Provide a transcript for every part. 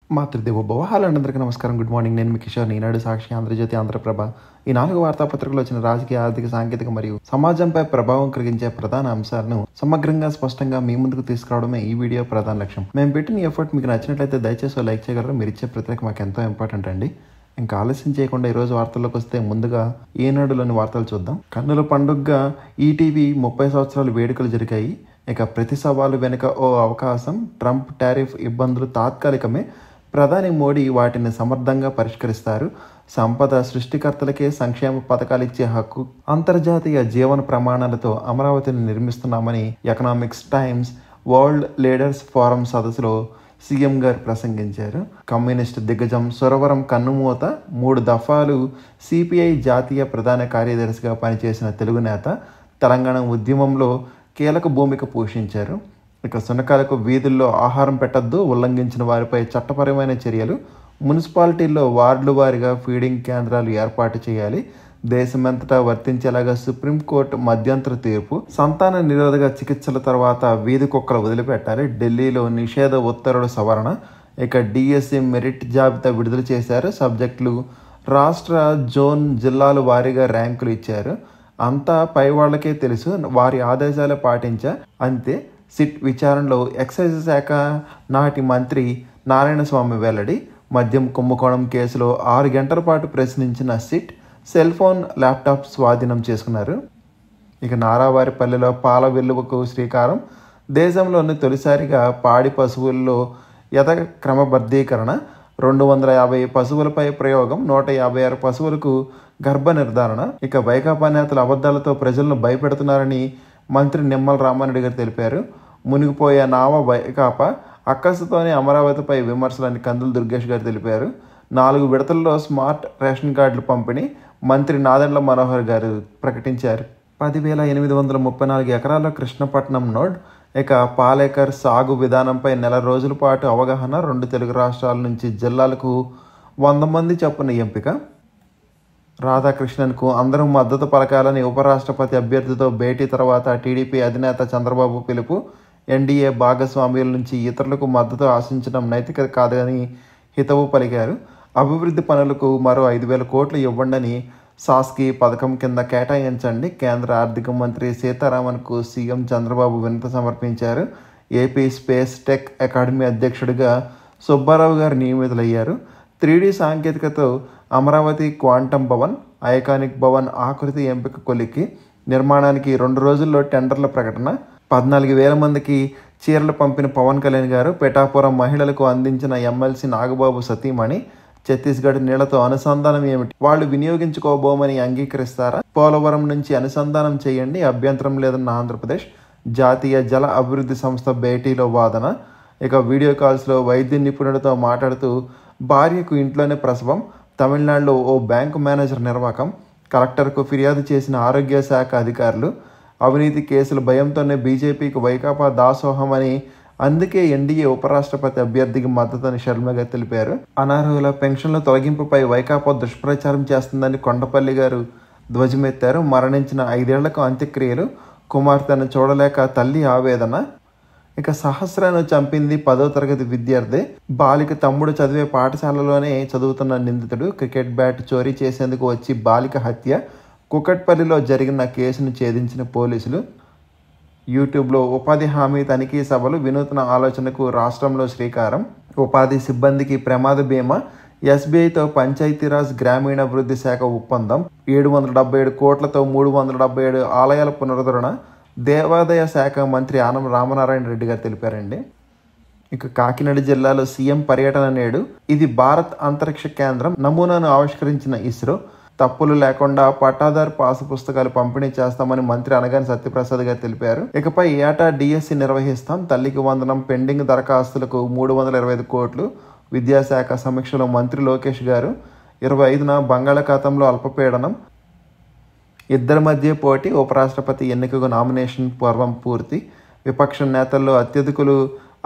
Matrudevobhava. Hello అందరికీ నమస్కారం, good morning. నేను మీ కిషోర్. ఈనాడు, సాక్షి, ఆంధ్రజ్యోతి, ఆంధ్రప్రభ ఈ 4 వార్తాపత్రికలు వచ్చిన రాజకీయ, ఆర్థిక, సాంకేతిక మరియు సమాజంపై ప్రభావం కలిగించే ప్రధాన అంశాలను సమగ్రంగా, స్పష్టంగా మీ ముందుకు తీసుకురావడమే ఈ వీడియో ప్రధాన లక్ష్యం. మేము పెట్టిన ఎఫర్ట్ మీకు నచ్చినట్లయితే దయచేసి లైక్ చేయగలరు. మీరు ఇచ్చే ప్రత్యేక మాకు ఎంతో ఇంపార్టెంట్ అండి. ఇంకా ఆలస్యం చేయకుండా ఈరోజు వార్తల్లోకి వస్తే ముందుగా ఈనాడులోని వార్తలు చూద్దాం. కన్నుల పండుగగా ఈటీవీ 30 సంవత్సరాలు వేడుకలు జరిగాయి. ఇక ప్రతి సవాలు వెనుక ఓ అవకాశం. ట్రంప్ టారిఫ్ ఇబ్బందులు తాత్కాలికమే, ప్రధాని మోడీ వాటిని సమర్థంగా పరిష్కరిస్తారు. సంపద సృష్టికర్తలకే సంక్షేమ పథకాలు ఇచ్చే హక్కు. అంతర్జాతీయ జీవన ప్రమాణాలతో అమరావతిని నిర్మిస్తున్నామని Economics Times World Leaders Forum సదస్సులో సీఎం గారు ప్రసంగించారు. కమ్యూనిస్ట్ దిగ్గజం సురవరం కన్నుమూత 3 దఫాలు సిపిఐ జాతీయ ప్రధాన కార్యదర్శిగా పనిచేసిన తెలుగు నేత తెలంగాణ ఉద్యమంలో కీలక భూమిక పోషించారు. ఇక శునకాలకు వీధుల్లో ఆహారం పెట్టద్దు, ఉల్లంఘించిన వారిపై చట్టపరమైన చర్యలు. మున్సిపాలిటీల్లో వార్డుల వారీగా ఫీడింగ్ కేంద్రాలు ఏర్పాటు చేయాలి. దేశమంతటా వర్తించేలాగా సుప్రీంకోర్టు మధ్యంతర తీర్పు. సంతాన నిరోధక చికిత్సల తర్వాత వీధి కుక్కలు వదిలిపెట్టాలి. ఢిల్లీలో నిషేధ ఉత్తర్వుల సవరణ. ఇక డిఎస్సి మెరిట్ జాబితా విడుదల చేశారు. సబ్జెక్టులు రాష్ట్ర, జోన్, జిల్లాల వారీగా ర్యాంకులు ఇచ్చారు. అంతా పై వాళ్ళకే తెలుసు, వారి ఆదేశాలు పాటించా అంతే. సిట్ విచారణలో ఎక్సైజ్ శాఖ నాటి మంత్రి నారాయణస్వామి వెల్లడి. మద్యం కుంభకోణం కేసులో 6 గంటల పాటు ప్రశ్నించిన సిట్ సెల్ ఫోన్, ల్యాప్టాప్ స్వాధీనం చేసుకున్నారు. ఇక నారావారిపల్లెలో పాల వెల్లువకు శ్రీకారం. దేశంలోని తొలిసారిగా పాడి పశువుల్లో యథ క్రమబద్ధీకరణ. 250 పశువులపై ప్రయోగం. 156 పశువులకు గర్భ నిర్ధారణ. ఇక వైకాపా నేతల అబద్ధాలతో ప్రజలను భయపెడుతున్నారని మంత్రి నిమ్మల రామారెడ్డి గారు తెలిపారు. మునిగిపోయే నావ వైకాపా, అక్కసుతోనే అమరావతిపై విమర్శలని కందుల దుర్గేష్ గారు తెలిపారు. 4 విడతల్లో స్మార్ట్ రేషన్ కార్డులు పంపిణీ మంత్రి నాదెండ్ల మనోహర్ గారు ప్రకటించారు. 10,834 ఎకరాల్లో కృష్ణపట్నం నోడ్. ఇక పాలేకర్ సాగు విధానంపై నెల రోజుల పాటు అవగాహన. 2 తెలుగు రాష్ట్రాల నుంచి జిల్లాలకు 100 మంది చొప్పున ఎంపిక. రాధాకృష్ణన్కు అందరూ మద్దతు పలకాలని ఉపరాష్ట్రపతి అభ్యర్థితో భేటీ తర్వాత టీడీపీ అధినేత చంద్రబాబు పిలుపు. ఎన్డీఏ భాగస్వామ్యుల నుంచి ఇతరులకు మద్దతు ఆశించడం నైతికత కాదని హితవు పలికారు. అభివృద్ధి పనులకు మరో 5,000 కోట్లు ఇవ్వండని సాస్కి పథకం కింద కేటాయించండి. కేంద్ర ఆర్థిక మంత్రి సీతారామన్కు సీఎం చంద్రబాబు వినతి సమర్పించారు. ఏపీ స్పేస్ టెక్ అకాడమీ అధ్యక్షుడిగా సుబ్బారావు గారు నియమితులయ్యారు. 3D సాంకేతికతో అమరావతి క్వాంటమ్ భవన్, ఐకానిక్ భవన్ ఆకృతి ఎంపిక కొలిక్కి. నిర్మాణానికి 2 రోజుల్లో టెండర్ల ప్రకటన. 14,000 మందికి చీరలు పంపిన పవన్ కళ్యాణ్ గారు. పిఠాపురం మహిళలకు అందించిన ఎమ్మెల్సీ నాగబాబు సతీమణి. ఛత్తీస్గఢ్ నీళ్లతో అనుసంధానం ఏమిటి, వాళ్ళు వినియోగించుకోబోమని అంగీకరిస్తారా? పోలవరం నుంచి అనుసంధానం చేయండి, అభ్యంతరం లేదన్న ఆంధ్రప్రదేశ్. జాతీయ జల అభివృద్ధి సంస్థ భేటీలో వాదన. ఇక వీడియో కాల్స్లో వైద్య నిపుణుడితో మాట్లాడుతూ భార్యకు ఇంట్లోనే ప్రసవం. తమిళనాడులో ఓ బ్యాంకు మేనేజర్ నిర్వాకం. కలెక్టర్కు ఫిర్యాదు చేసిన ఆరోగ్య శాఖ అధికారులు. అవినీతి కేసుల భయంతోనే బీజేపీకి వైకాపా దాసోహం అని, అందుకే ఎన్డీఏ ఉపరాష్ట్రపతి అభ్యర్థికి మద్దతని షర్మిల తెలిపారు. అనర్హుల పెన్షన్ల తొలగింపుపై వైకాపా దుష్ప్రచారం చేస్తుందని కొండపల్లి గారు ధ్వజమెత్తారు. మరణించిన 5 ఏళ్లకు అంత్యక్రియలు. కుమార్తెను చూడలేక తల్లి ఆవేదన. ఇక సహస్రను చంపింది 10వ తరగతి విద్యార్థి. బాలిక తమ్ముడు చదివే పాఠశాలలోనే చదువుతున్న నిందితుడు. క్రికెట్ బ్యాట్ చోరీ చేసేందుకు వచ్చి బాలిక హత్య. కుకట్పల్లిలో జరిగిన కేసును ఛేదించిన పోలీసులు. యూట్యూబ్లో ఉపాధి హామీ తనిఖీ సభలు. వినూత్న ఆలోచనకు రాష్ట్రంలో శ్రీకారం. ఉపాధి సిబ్బందికి ప్రమాద బీమా. ఎస్బీఐతో పంచాయతీరాజ్ గ్రామీణాభివృద్ధి శాఖ ఒప్పందం. 777 కోట్లతో 377 ఆలయాల పునరుద్ధరణ. దేవాదాయ శాఖ మంత్రి ఆనం రామనారాయణ రెడ్డి గారు తెలిపారండి. ఇక కాకినాడ జిల్లాలో సీఎం పర్యటన నేడు. ఇది భారత్ అంతరిక్ష కేంద్రం నమూనాను ఆవిష్కరించిన ఇస్రో. తప్పులు లేకుండా పట్టాదారు పాసు పుస్తకాలు పంపిణీ చేస్తామని మంత్రి అనగాని సత్యప్రసాద్ గారు తెలిపారు. ఇకపై ఏటా డిఎస్సి నిర్వహిస్తాం. తల్లికి వందనం పెండింగ్ దరఖాస్తులకు 325 కోట్లు. విద్యాశాఖ సమీక్షలో మంత్రి లోకేష్ గారు. 25న బంగాళాఖాతంలో అల్పపీడనం. ఇద్దరి మధ్య పోటీ. ఉపరాష్ట్రపతి ఎన్నికకు నామినేషన్ పర్వం పూర్తి. విపక్ష నేతల్లో అత్యధికులు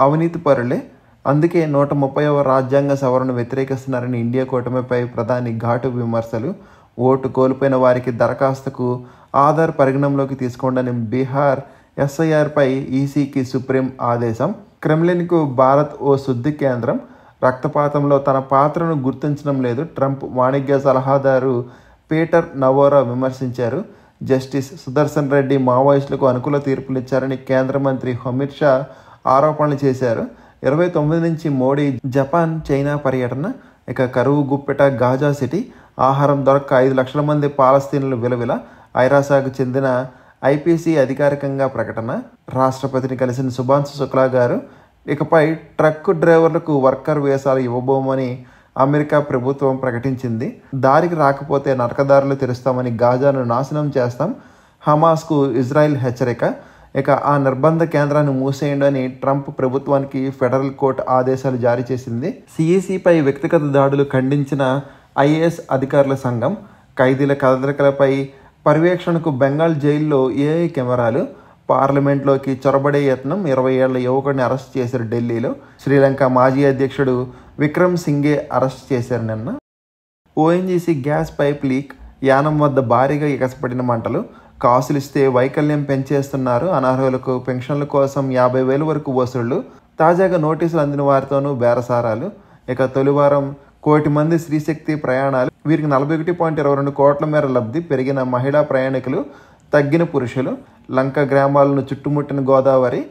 అవినీతి పరులే. అందుకే 130వ రాజ్యాంగ సవరణ వ్యతిరేకిస్తున్నారని ఇండియా కూటమిపై ప్రధాని ఘాటు విమర్శలు. ఓటు కోల్పోయిన వారికి దరఖాస్తుకు ఆధార్ పరిగణంలోకి తీసుకోండి. బీహార్ ఎస్ఐఆర్పై ఈసీకి సుప్రీం ఆదేశం. క్రెమ్లిన్కు భారత్ ఓ శుద్ధి కేంద్రం. రక్తపాతంలో తన పాత్రను గుర్తించడం లేదు ట్రంప్ వాణిజ్య సలహాదారు పీటర్ నవోరా విమర్శించారు. జస్టిస్ సుదర్శన్ రెడ్డి మావోయిస్టులకు అనుకూల తీర్పునిచ్చారని కేంద్ర మంత్రి అమిత్ షా ఆరోపణలు చేశారు. 29 నుంచి మోడీ జపాన్, చైనా పర్యటన. ఇక కరువు గుప్పెట గాజా సిటీ, ఆహారం దొరక్క 5 లక్షల మంది పాలస్తీనులు విలవిల. ఐరాసాకు చెందిన ఐపీసీ అధికారికంగా ప్రకటన. రాష్ట్రపతిని కలిసిన శుభాంశు శుక్లా గారు ఇకపై ట్రక్ డ్రైవర్లకు వర్కర్ వీసాలు ఇవ్వబోమని అమెరికా ప్రభుత్వం ప్రకటించింది. దారికి రాకపోతే నరకదారులు తెరుస్తామని, గాజాను నాశనం చేస్తాం, హమాస్కు ఇజ్రాయెల్ హెచ్చరిక. ఇక ఆ నిర్బంధ కేంద్రాన్ని మూసేయండి అని ట్రంప్ ప్రభుత్వానికి ఫెడరల్ కోర్టు ఆదేశాలు జారీ చేసింది. సిఈసిపై వ్యక్తిగత దాడులు ఖండించిన ఐఏఎస్ అధికారుల సంఘం. ఖైదీల కదలికలపై పర్యవేక్షణకు బెంగాల్ జైల్లో ఏఐ కెమెరాలు. పార్లమెంట్లోకి చొరబడే యత్నం, 20 ఏళ్ల యువకుడిని అరెస్ట్ చేశారు ఢిల్లీలో. శ్రీలంక మాజీ అధ్యక్షుడు విక్రమ్ సింఘే అరెస్ట్ చేశారు నిన్న. ONGC gas pipe leak, Yanam వద్ద భారీగా ఎగసిపడిన మంటలు. కాసులిస్తే వైకల్యం పెంచేస్తున్నారు, అనర్హులకు పెన్షన్ల కోసం 50,000 వరకు వసూళ్లు. తాజాగా నోటీసులు అందిన వారితోనూ బేరసారాలు. ఇక తొలివారం 1 కోటి మంది స్త్రీశక్తి ప్రయాణాలు, వీరికి 41.22 కోట్ల మేర లబ్ధి. పెరిగిన మహిళా ప్రయాణికులు, తగ్గిన పురుషులు. లంక గ్రామాలను చుట్టుముట్టిన గోదావరి,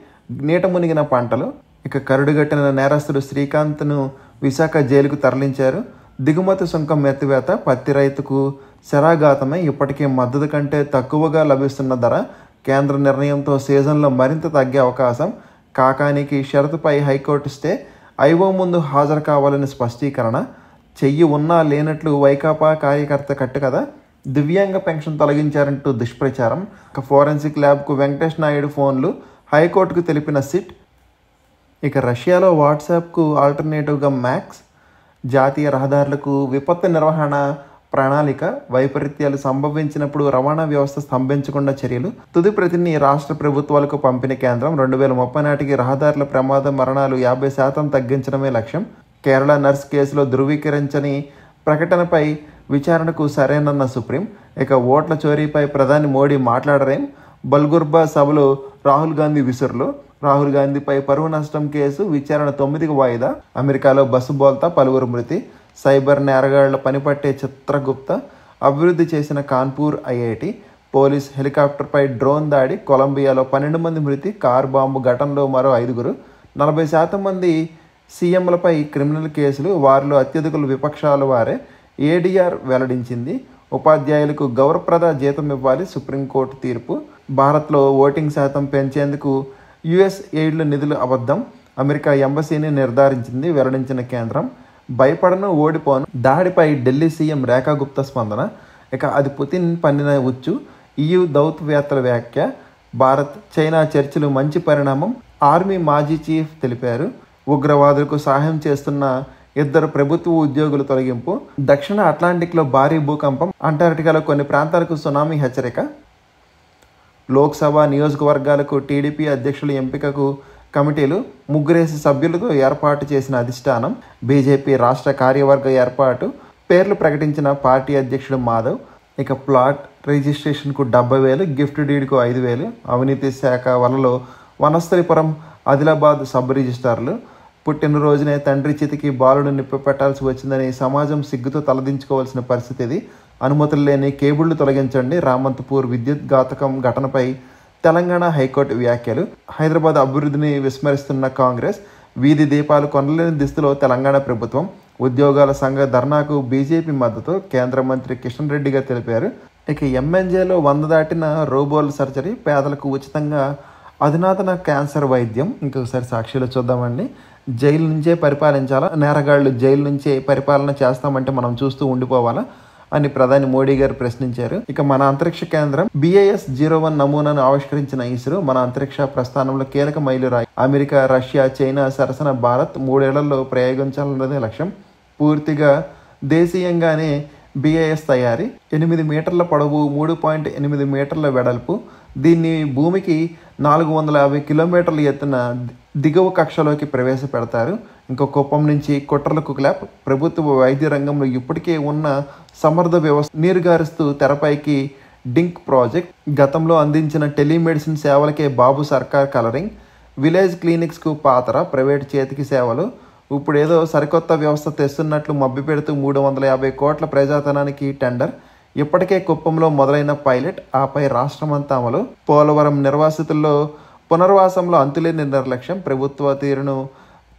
నీట మునిగిన పంటలు. ఇక కరుడుగట్టిన నేరస్తుడు శ్రీకాంత్ను విశాఖ జైలుకు తరలించారు. దిగుమతి సుంకం ఎత్తివేత, పత్తి రైతుకు శరాఘాతమే. ఇప్పటికే మద్దతు కంటే తక్కువగా లభిస్తున్న ధర. కేంద్ర నిర్ణయంతో సీజన్లో మరింత తగ్గే అవకాశం. కాకానికి షరతుపై హైకోర్టు స్టే. ఐఓ ముందు హాజరు కావాలని స్పష్టీకరణ. చెయ్యి ఉన్నా లేనట్లు వైకాపా కార్యకర్త కట్టు కదా. దివ్యాంగ పెన్షన్ తొలగించారంటూ దుష్ప్రచారం. ఇక ఫోరెన్సిక్ ల్యాబ్కు వెంకటేష్ నాయుడు ఫోన్లు, హైకోర్టుకు తెలిపిన సిట్. ఇక రష్యాలో వాట్సాప్కు ఆల్టర్నేటివ్గా మ్యాక్స్. జాతీయ రహదారులకు విపత్తు నిర్వహణ ప్రణాళిక. వైపరీత్యాలు సంభవించినప్పుడు రవాణా వ్యవస్థ స్తంభించకుండా చర్యలు. తుది ప్రతిని రాష్ట్ర ప్రభుత్వాలకు పంపిన కేంద్రం. 2030 నాటికి రహదారుల ప్రమాద మరణాలు 50% తగ్గించడమే లక్ష్యం. కేరళ నర్స్ కేసులో ధృవీకరించని ప్రకటనపై విచారణకు సరేనన్న సుప్రీం. ఇక ఓట్ల చోరీపై ప్రధాని మోడీ మాట్లాడరేం. బల్గుర్బా సభలో రాహుల్ గాంధీ విసురులు. రాహుల్ గాంధీపై పరువు నష్టం కేసు విచారణ 9కి వాయిదా. అమెరికాలో బస్సు బోల్తా, పలువురు మృతి. సైబర్ నేరగాళ్ల పనిపట్టే చిత్రగుప్త. అభివృద్ధి చేసిన కాన్పూర్ ఐఐటి. పోలీస్ హెలికాప్టర్పై డ్రోన్ దాడి. కొలంబియాలో 12 మంది మృతి. కారు బాంబు ఘటనలో మరో 5. 40% మంది సీఎంలపై క్రిమినల్ కేసులు, వారిలో అత్యధికులు విపక్షాల వారే. ఏడీఆర్ వెల్లడించింది. ఉపాధ్యాయులకు గౌరవప్రద జీతం ఇవ్వాలి, సుప్రీంకోర్టు తీర్పు. భారత్లో ఓటింగ్ శాతం పెంచేందుకు యుఎస్ ఎయిడ్ల నిధులు అబద్ధం, అమెరికా ఎంబసీని నిర్ధారించింది, వెల్లడించిన కేంద్రం. భయపడను, ఓడిపోను, దాడిపై ఢిల్లీ సీఎం రేఖా గుప్తా స్పందన. ఇక అది పుతిన్ పన్నిన ఉచ్చు, EU దౌత్యవేత్తల వ్యాఖ్య. భారత్ చైనా చర్చలు మంచి పరిణామం, ఆర్మీ మాజీ చీఫ్ తెలిపారు. ఉగ్రవాదులకు సహాయం చేస్తున్న 2 ప్రభుత్వ ఉద్యోగులు తొలగింపు. దక్షిణ అట్లాంటిక్లో భారీ భూకంపం, అంటార్టికాలో కొన్ని ప్రాంతాలకు సునామీ హెచ్చరిక. లోక్సభ నియోజకవర్గాలకు టీడీపీ అధ్యక్షుల ఎంపికకు కమిటీలు 3 సభ్యులతో ఏర్పాటు చేసిన అధిష్టానం. బీజేపీ రాష్ట్ర కార్యవర్గ ఏర్పాటు, పేర్లు ప్రకటించిన పార్టీ అధ్యక్షుడు మాధవ్. ఇక ప్లాట్ రిజిస్ట్రేషన్కు 70,000, గిఫ్ట్ డీడ్కు 5,000. అవినీతి శాఖ వలలో వనస్థలిపురం, ఆదిలాబాద్ సబ్ రిజిస్ట్రార్లు. పుట్టినరోజునే తండ్రి చితికి బాలుడు నిప్పు పెట్టాల్సి వచ్చిందని సమాజం సిగ్గుతో తలదించుకోవాల్సిన పరిస్థితి ఇది. అనుమతులు లేని కేబుళ్లు తొలగించండి. రామంతపూర్ విద్యుత్ ఘాతకం ఘటనపై తెలంగాణ హైకోర్టు వ్యాఖ్యలు. హైదరాబాద్ అభివృద్ధిని విస్మరిస్తున్న కాంగ్రెస్. వీధి దీపాలు కొనలేని దిస్తులో తెలంగాణ ప్రభుత్వం. ఉద్యోగాల సంఘ ధర్నాకు బీజేపీ మద్దతు, కేంద్ర మంత్రి కిషన్ రెడ్డిగా తెలిపారు. ఇక ఎంఎన్జేలో 100 దాటిన రోబోల్ సర్జరీ, పేదలకు ఉచితంగా అధునాతన క్యాన్సర్ వైద్యం. ఇంకొకసారి సాక్షిలో చూద్దామండి. జైలు నుంచే పరిపాలించాలా, నేరగాళ్లు జైలు నుంచే పరిపాలన చేస్తామంటే మనం చూస్తూ ఉండిపోవాలా అని ప్రధాని మోడీ గారు ప్రశ్నించారు. ఇక మన అంతరిక్ష కేంద్రం BIS-01 నమూనాను ఆవిష్కరించిన ఇస్రో. మన అంతరిక్ష ప్రస్థానంలో కీలక మైలురాయి. అమెరికా, రష్యా, చైనా సరసన భారత్ 3 ఏళ్లలో ప్రయోగించాలన్నదే లక్ష్యం. పూర్తిగా దేశీయంగానే BIS తయారీ. 8 మీటర్ల పొడవు, 3.8 మీటర్ల వెడల్పు. దీన్ని భూమికి 450 కిలోమీటర్ల ఎత్తున దిగువ కక్షలోకి ప్రవేశపెడతారు. ఇంకో కుప్పం నుంచి కుట్రలకు క్లాప్. ప్రభుత్వ వైద్య రంగంలో ఇప్పటికే ఉన్న సమర్థ వ్యవస్థ నీరుగారుస్తూ తెరపైకి డింక్ ప్రాజెక్ట్. గతంలో అందించిన టెలిమెడిసిన్ సేవలకే బాబు సర్కార్ కలరింగ్. విలేజ్ క్లినిక్స్కు పాతర, ప్రైవేట్ చేతికి సేవలు. ఇప్పుడు ఏదో సరికొత్త వ్యవస్థ తెస్తున్నట్లు మభ్యపెడుతూ 350 కోట్ల ప్రజాధనానికి టెండర్, ఇప్పటికే కుప్పంలో మొదలైన పైలట్, ఆపై రాష్ట్రమంతా అమలు. పోలవరం నిర్వాసితుల్లో పునర్వాసంలో అంతులేని నిర్లక్ష్యం, ప్రభుత్వ తీరును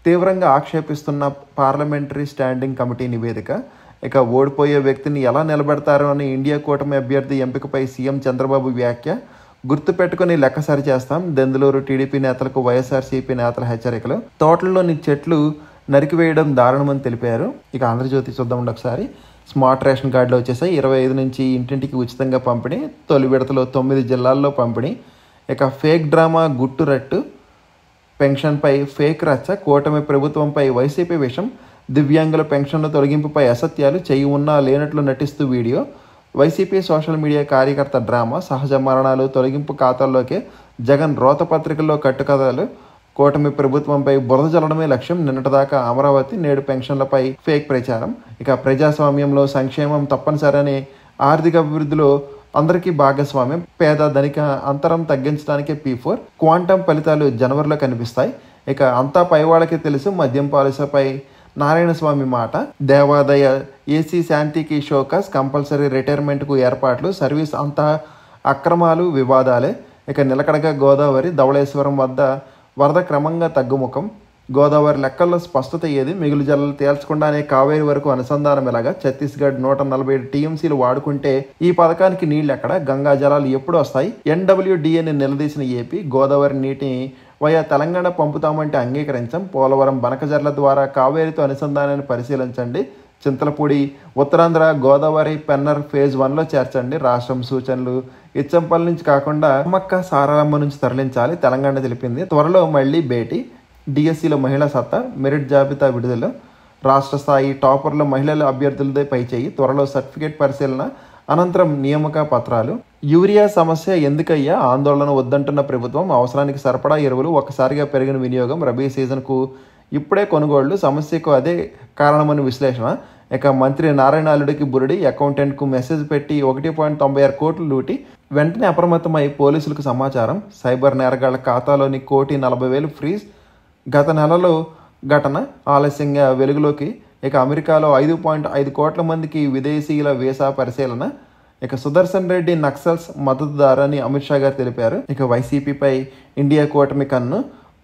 తీవ్రంగా ఆక్షేపిస్తున్న పార్లమెంటరీ స్టాండింగ్ కమిటీ నివేదిక. ఇక ఓడిపోయే వ్యక్తిని ఎలా నిలబెడతారో అని ఇండియా కూటమి అభ్యర్థి ఎంపికపై సీఎం చంద్రబాబు వ్యాఖ్య. గుర్తుపెట్టుకుని లెక్క సరి చేస్తాం, దెందులూరు టీడీపీ నేతలకు వైఎస్ఆర్సీపీ నేతల హెచ్చరికలు. తోటల్లోని చెట్లు నరికివేయడం దారుణమని తెలిపారు. ఇక ఆంధ్రజ్యోతి చూద్దామండి ఒకసారి. స్మార్ట్ రేషన్ కార్డులు వచ్చేసాయి. 25 నుంచి ఇంటింటికి ఉచితంగా పంపిణీ. తొలి విడతలో 9 జిల్లాల్లో పంపిణీ. ఇక ఫేక్ డ్రామా గుట్టురట్టు, పెన్షన్పై ఫేక్ రచ్చ, కూటమి ప్రభుత్వంపై వైసీపీ విషం, దివ్యాంగుల పెన్షన్ల తొలగింపుపై అసత్యాలు, చెయ్యి ఉన్నా లేనట్లు నటిస్తూ వీడియో, వైసీపీ సోషల్ మీడియా కార్యకర్త డ్రామా, సహజ మరణాలు తొలగింపు ఖాతాల్లోకే జగన్ రోత పత్రికల్లో కట్టుకథలు, కూటమి ప్రభుత్వంపై బురద జల్లడమే లక్ష్యం, నిన్నటిదాకా అమరావతి, నేడు పెన్షన్లపై ఫేక్ ప్రచారం. ఇక ప్రజాస్వామ్యంలో సంక్షేమం తప్పనిసరని, ఆర్థిక అభివృద్ధిలో అందరికీ భాగస్వామ్యం, పేద ధనిక అంతరం తగ్గించడానికే P4, క్వాంటం ఫలితాలు జనవరిలో కనిపిస్తాయి. ఇక అంతా పైవాళ్ళకి తెలుసు, మద్యం పాలసీపై నారాయణస్వామి మాట, దేవాదాయ ఏసీ శాంతికి షోకాస్, కంపల్సరీ రిటైర్మెంట్కు ఏర్పాట్లు, సర్వీస్ అంతా అక్రమాలు వివాదాలే. ఇక నిలకడగా గోదావరి, ధవళేశ్వరం వద్ద వరద క్రమంగా తగ్గుముఖం, గోదావరి లెక్కల్లో స్పష్టత ఏది, మిగులు జలాలు తేల్చకుండానే కావేరి వరకు అనుసంధానం ఎలాగా, ఛత్తీస్గఢ్ 147 టీఎంసీలు వాడుకుంటే ఈ పథకానికి నీళ్లు ఎక్కడ, గంగా జలాలు ఎప్పుడు వస్తాయి, NWDAని నిలదీసిన ఏపీ, గోదావరి నీటిని వయా తెలంగాణ పంపుతామంటే అంగీకరించాం, పోలవరం బనకజర్ల ద్వారా కావేరితో అనుసంధానాన్ని పరిశీలించండి, చింతలపూడి ఉత్తరాంధ్ర గోదావరి పెన్నర్ ఫేజ్ 1లో చేర్చండి, రాష్ట్రం సూచనలు ఇచ్చంపల్లి నుంచి కాకుండా మక్క సారాలమ్మ నుంచి తరలించాలి, తెలంగాణ తెలిపింది. త్వరలో మళ్లీ భేటీ, డిఎస్సిలో మహిళా సత్తా, మెరిట్ జాబితా విడుదల, రాష్ట్ర స్థాయి టాపర్లు మహిళల అభ్యర్థులదే పైచేయి, త్వరలో సర్టిఫికేట్ పరిశీలన, అనంతరం నియామక పత్రాలు. యూరియా సమస్య ఎందుకయ్యా, ఆందోళన వద్దంటున్న ప్రభుత్వం, అవసరానికి సరిపడా ఎరువులు, ఒక్కసారిగా పెరిగిన వినియోగం, రబీ సీజన్కు ఇప్పుడే కొనుగోళ్లు, సమస్యకు అదే కారణమని విశ్లేషణ. ఇక మంత్రి నారాయణ అల్లుడికి బురుడి, అకౌంటెంట్కు మెసేజ్ పెట్టి 1.96 కోట్లు లూటి, వెంటనే అప్రమత్తమై పోలీసులకు సమాచారం, సైబర్ నేరగాళ్ల ఖాతాలోని 1,40,000 ఫ్రీజ్, గత నెలలో ఘటన ఆలస్యంగా వెలుగులోకి. ఇక అమెరికాలో 5.5 కోట్ల మందికి విదేశీయుల వీసా పరిశీలన. ఇక సుదర్శన్ రెడ్డి నక్సల్స్ మద్దతుదారని అమిత్ షా గారు తెలిపారు. ఇక వైసీపీపై ఇండియా కూటమి కన్ను,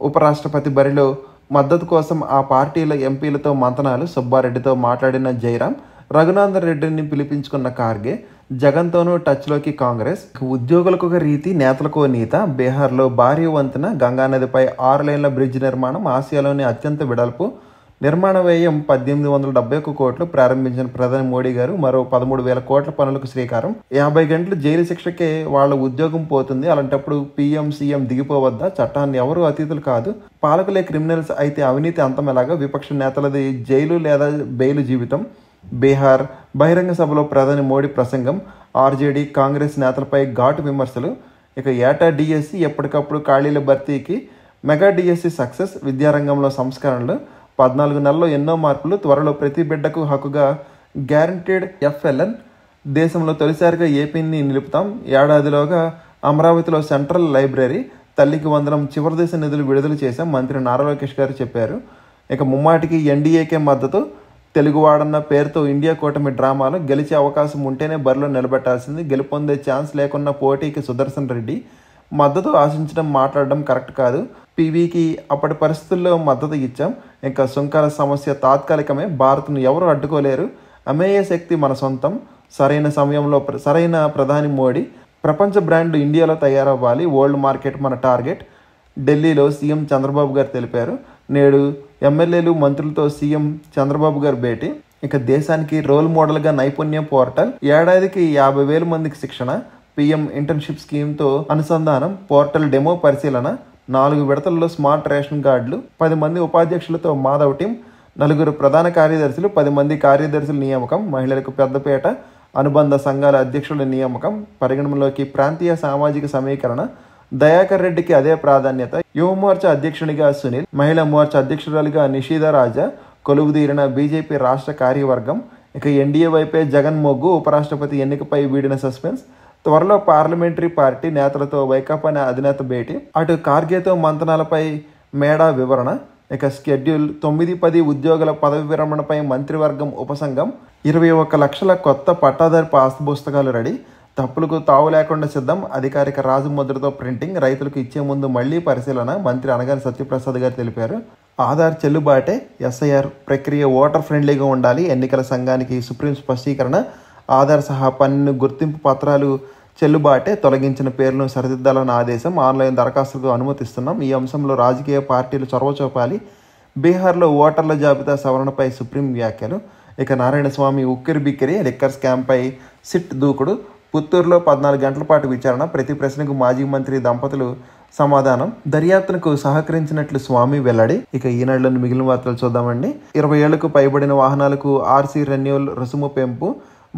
ఉపరాష్ట్రపతి బరిలో మద్దతు కోసం ఆ పార్టీల ఎంపీలతో మంతనాలు, సుబ్బారెడ్డితో మాట్లాడిన జయరాం, రఘునందన్ రెడ్డిని పిలిపించుకున్న ఖార్గే, జగన్తోనూ టచ్లోకి కాంగ్రెస్. ఉద్యోగులకు ఒక రీతి, నేతలకు నీత, బీహార్లో భారీ వంతెన, గంగానదిపై 6 లేన్ల బ్రిడ్జ్ నిర్మాణం, ఆసియాలోని అత్యంత వెడల్పు, నిర్మాణ వ్యయం 1,871 కోట్లు, ప్రారంభించిన ప్రధాని మోడీ గారు. మరో 13,000 కోట్ల పనులకు శ్రీకారం. 50 గంటలు జైలు శిక్షకే వాళ్ళ ఉద్యోగం పోతుంది, అలాంటప్పుడు PM CM దిగిపోవద్దా, చట్టాన్ని ఎవరు అతిథులు కాదు, పాలకులే క్రిమినల్స్ అయితే అవినీతి అంతమెలాగా, విపక్ష నేతలది జైలు లేదా బెయిలు జీవితం. బీహార్ బహిరంగ సభలో ప్రధాని మోడీ ప్రసంగం, RJD కాంగ్రెస్ నేతలపై ఘాటు విమర్శలు. ఇక ఏటా DSC ఎప్పటికప్పుడు ఖాళీల భర్తీకి మెగా DSC సక్సెస్, విద్యారంగంలో సంస్కరణలు, 14 నెలల్లో ఎన్నో మార్పులు, త్వరలో ప్రతి బిడ్డకు హక్కుగా గ్యారంటీడ్ FLN, దేశంలో తొలిసారిగా ఏపీని నిలుపుతాం, ఏడాదిలోగా అమరావతిలో సెంట్రల్ లైబ్రరీ, తల్లికి వందనం చివరి దశ నిధులు విడుదల చేశాం, మంత్రి నారా లోకేష్ గారు చెప్పారు. ఇక ముమ్మాటికి NDAకే మద్దతు, తెలుగువాడన్న పేరుతో ఇండియా కూటమి డ్రామాలు, గెలిచే అవకాశం ఉంటేనే బరిలో నిలబెట్టాల్సింది, గెలుపొందే ఛాన్స్ లేకున్న పోటీకి సుదర్శన్ రెడ్డి, మద్దతు ఆశించడం మాట్లాడడం కరెక్ట్ కాదు, PVకి అప్పటి పరిస్థితుల్లో మద్దతు ఇచ్చాం, ఇంకా సుంకాల సమస్య తాత్కాలికమే, భారత్ను ఎవరు అడ్డుకోలేరు, అమేయ శక్తి మన సొంతం, సరైన సమయంలో సరైన ప్రధాని మోడీ, ప్రపంచ బ్రాండ్లు ఇండియాలో తయారవ్వాలి, వరల్డ్ మార్కెట్ మన టార్గెట్, ఢిల్లీలో సీఎం చంద్రబాబు గారు తెలిపారు. నేడు ఎమ్మెల్యేలు మంత్రులతో సీఎం చంద్రబాబు గారు భేటీ. ఇక దేశానికి రోల్ మోడల్గా నైపుణ్యం పోర్టల్, ఏడాదికి 50,000 మందికి శిక్షణ, PM ఇంటర్న్షిప్ స్కీమ్తో అనుసంధానం, పోర్టల్ డెమో పరిశీలన, 4 విడతల్లో స్మార్ట్ రేషన్ కార్డులు, 10 మంది ఉపాధ్యక్షులతో మాధవ్ టీం, 4 ప్రధాన కార్యదర్శులు, 10 మంది కార్యదర్శుల నియామకం, మహిళలకు పెద్దపేట, అనుబంధ సంఘాల అధ్యక్షుల నియామకం, పరిగణనలోకి ప్రాంతీయ సామాజిక సమీకరణ, దయాకర్ రెడ్డికి అదే ప్రాధాన్యత, యువ మోర్చా అధ్యక్షునిగా సునీల్, మహిళా మోర్చా అధ్యక్షురాలిగా నిషిద రాజా, కొలువుదీరిన బీజేపీ రాష్ట్ర కార్యవర్గం. ఇక NDA వైపే జగన్ మొగ్గు, ఉపరాష్ట్రపతి ఎన్నికపై వీడిన సస్పెన్స్, త్వరలో పార్లమెంటరీ పార్టీ నేతలతో వైకాపా అధినేత భేటీ, అటు ఖార్గేతో మంతనాలపై మేడా వివరణ, ఇక షెడ్యూల్ 9-10 ఉద్యోగుల పదవి విరమణపై మంత్రివర్గం ఉపసంఘం. 21 లక్షల కొత్త పట్టాదారు పాస్ పుస్తకాలు రెడీ. తప్పులకు తావు లేకుండా సిద్ధం. అధికారిక రాజముద్రతో ప్రింటింగ్. రైతులకు ఇచ్చే ముందు మళ్లీ పరిశీలన. మంత్రి అనగాని సత్యప్రసాద్ గారు తెలిపారు. ఆధార్ చెల్లుబాటే. ఎస్ఐఆర్ ప్రక్రియ ఓటర్ ఫ్రెండ్లీగా ఉండాలి. ఎన్నికల సంఘానికి సుప్రీం స్పష్టీకరణ. ఆధార్ సహా పన్ను గుర్తింపు పత్రాలు చెల్లుబాటే. తొలగించిన పేర్లను సరిదిద్దాలని ఆదేశం. ఆన్లైన్ దరఖాస్తులకు అనుమతిస్తున్నాం. ఈ అంశంలో రాజకీయ పార్టీలు చొరవ చూపాలి. బీహార్లో ఓటర్ల జాబితా సవరణపై సుప్రీం వ్యాఖ్యలు. ఇక నారాయణస్వామి ఉక్కిరి బిక్కిరి. లిక్కర్ స్కామ్పై సిట్ దూకుడు. పుత్తూరులో 14 గంటల పాటు విచారణ. ప్రతి ప్రశ్నకు మాజీ మంత్రి దంపతులు సమాధానం. దర్యాప్తునకు సహకరించినట్లు స్వామి వెల్లడి. ఇక ఈనాడులోని మిగిలిన వార్తలు చూద్దామండి. 20 ఏళ్లకు పైబడిన వాహనాలకు ఆర్సీ రెన్యూవల్ రుసుము పెంపు.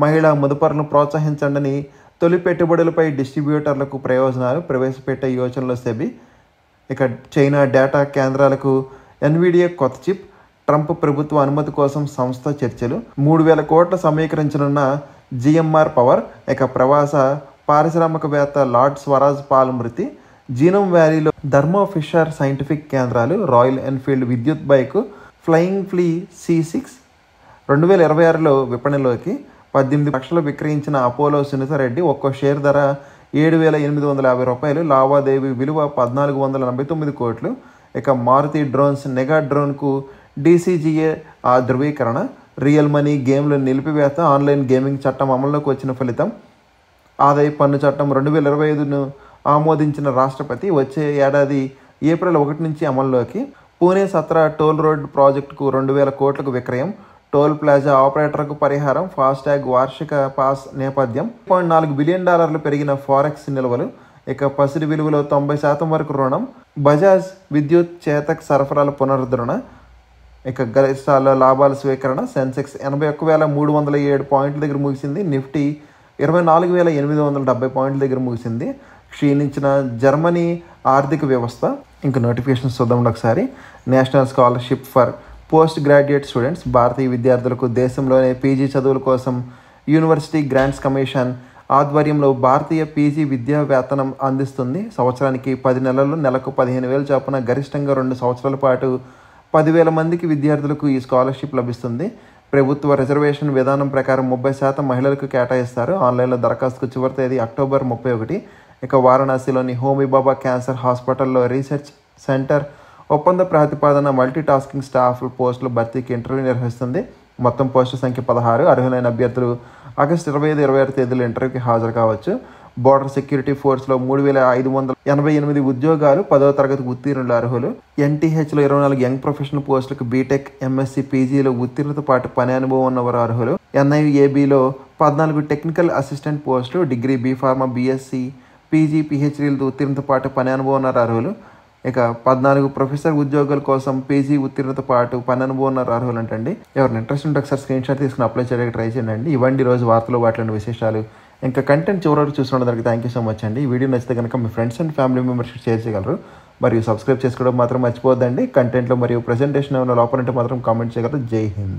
మహిళా మదుపరులను ప్రోత్సహించండని తొలి పెట్టుబడులపై డిస్ట్రిబ్యూటర్లకు ప్రయోజనాలు ప్రవేశపెట్టే యోచనలో సెబీ. ఇక చైనా డేటా కేంద్రాలకు ఎన్విడియా కొత్త చిప్. ట్రంప్ ప్రభుత్వ అనుమతి కోసం సంస్థ చర్చలు. 3,000 కోట్ల సమీకరించనున్న జిఎంఆర్ పవర్. ఇక ప్రవాస పారిశ్రామికవేత్త లార్డ్ స్వరాజ్ పాల్ మృతి. జీనోమ్ వ్యాలీలో థర్మో ఫిషర్ సైంటిఫిక్ కేంద్రాలు. రాయల్ ఎన్ఫీల్డ్ విద్యుత్ బైక్ ఫ్లయింగ్ ఫ్లీ C6 2026లో విపణిలోకి. 18 లక్షలు విక్రయించిన అపోలో సునీతారెడ్డి. ఒక్కో షేర్ ధర $7,850. లావాదేవీ విలువ 1,489 కోట్లు. ఇక మారుతి డ్రోన్స్ నెగా డ్రోన్కు DCGA ధృవీకరణ. రియల్ మనీ గేమ్లు నిలిపివేత. ఆన్లైన్ గేమింగ్ చట్టం అమల్లోకి వచ్చిన ఫలితం. ఆదాయ పన్ను చట్టం 2025ను ఆమోదించిన రాష్ట్రపతి. వచ్చే ఏడాది ఏప్రిల్ 1 నుంచి అమల్లోకి. పూణే సత్రా టోల్ రోడ్ ప్రాజెక్టుకు 2,000 కోట్లకు విక్రయం. టోల్ ప్లాజా ఆపరేటర్కు పరిహారం. ఫాస్టాగ్ వార్షిక పాస్ నేపథ్యం. $4 బిలియన్ పెరిగిన ఫారెక్స్ నిల్వలు. ఇక పసిడి విలువలో 90% వరకు రుణం. బజాజ్ విద్యుత్ చేతక్ సరఫరాల పునరుద్ధరణ. ఇక గరిష్టాల్లో లాభాల స్వీకరణ. సెన్సెక్స్ 81,307 పాయింట్ల దగ్గర ముగిసింది. నిఫ్టీ 24,870 పాయింట్ల దగ్గర ముగిసింది. క్షీణించిన జర్మనీ ఆర్థిక వ్యవస్థ. ఇంకా నోటిఫికేషన్స్ చూద్దాం ఒకసారి. National scholarship for post graduate students. భారతీయ విద్యార్థులకు దేశంలోనే పీజీ చదువుల కోసం యూనివర్సిటీ గ్రాంట్స్ కమిషన్ ఆధ్వర్యంలో భారతీయ పీజీ విద్యా వేతనం అందిస్తుంది. సంవత్సరానికి 10 నెలలు నెలకు 15,000 చొప్పున గరిష్టంగా 2 సంవత్సరాల పాటు 10,000 మందికి విద్యార్థులకు ఈ స్కాలర్షిప్ లభిస్తుంది. ప్రభుత్వ రిజర్వేషన్ విధానం ప్రకారం 30% మహిళలకు కేటాయిస్తారు. ఆన్లైన్లో దరఖాస్తుకు చివరి తేదీ అక్టోబర్ 31. ఇక వారణాసిలోని హోమీ బాబా క్యాన్సర్ హాస్పిటల్లో రీసెర్చ్ సెంటర్ ఒప్పంద ప్రాతిపాదన మల్టీ టాస్కింగ్ స్టాఫ్ పోస్టుల భర్తీకి ఇంటర్వ్యూ నిర్వహిస్తుంది. మొత్తం పోస్టుల సంఖ్య 16. అర్హులైన అభ్యర్థులు ఆగస్టు 25, 26 తేదీలో ఇంటర్వ్యూకి హాజరు కావచ్చు. బోర్డర్ సెక్యూరిటీ ఫోర్స్లో 3,588 ఉద్యోగాలు. 10వ తరగతి ఉత్తీర్ణులు అర్హులు. NTHలో 24 యంగ్ ప్రొఫెషనల్ పోస్టులకు బీటెక్, MSc, PGలో ఉత్తీర్ణత పాటు పని అనుభవం ఉన్నవారు అర్హులు. NIABలో 14 టెక్నికల్ అసిస్టెంట్ పోస్టులు. డిగ్రీ, B.Pharma, BSc, PG, PhDలతో ఉత్తీర్ణత పాటు పని అనుభవం ఉన్న అర్హులు. ఇక 14 ప్రొఫెసర్ ఉద్యోగాల కోసం PG ఉత్తీర్ణత పాటు పని అనుభవం ఉన్న అర్హులు అంటండి. ఎవరిని ఇంట్రెస్ట్ ఉంటే ఒకసారి స్క్రీన్ షాట్ తీసుకుని అప్లై చేయడానికి ట్రై చేయండి. ఇవ్వండి రోజు వార్తలు వాటిలోని విశేషాలు. ఇంకా కంటెంట్ చివరి వరకు చూసినందుకు థ్యాంక్ యూ సో మచ్ అండి. ఈ వీడియో నచ్చితే కనుక మీ friends and family members share చేయగలరు. మరియు సబ్స్క్రైబ్ చేసుకోవడం మాత్రం మర్చిపోద్దండి. కంటెంట్లో మరియు ప్రెజెంటేషన్ ఏమైనా లోపలంటే మాత్రం కామెంట్ చేయగలరు. జై హింద్.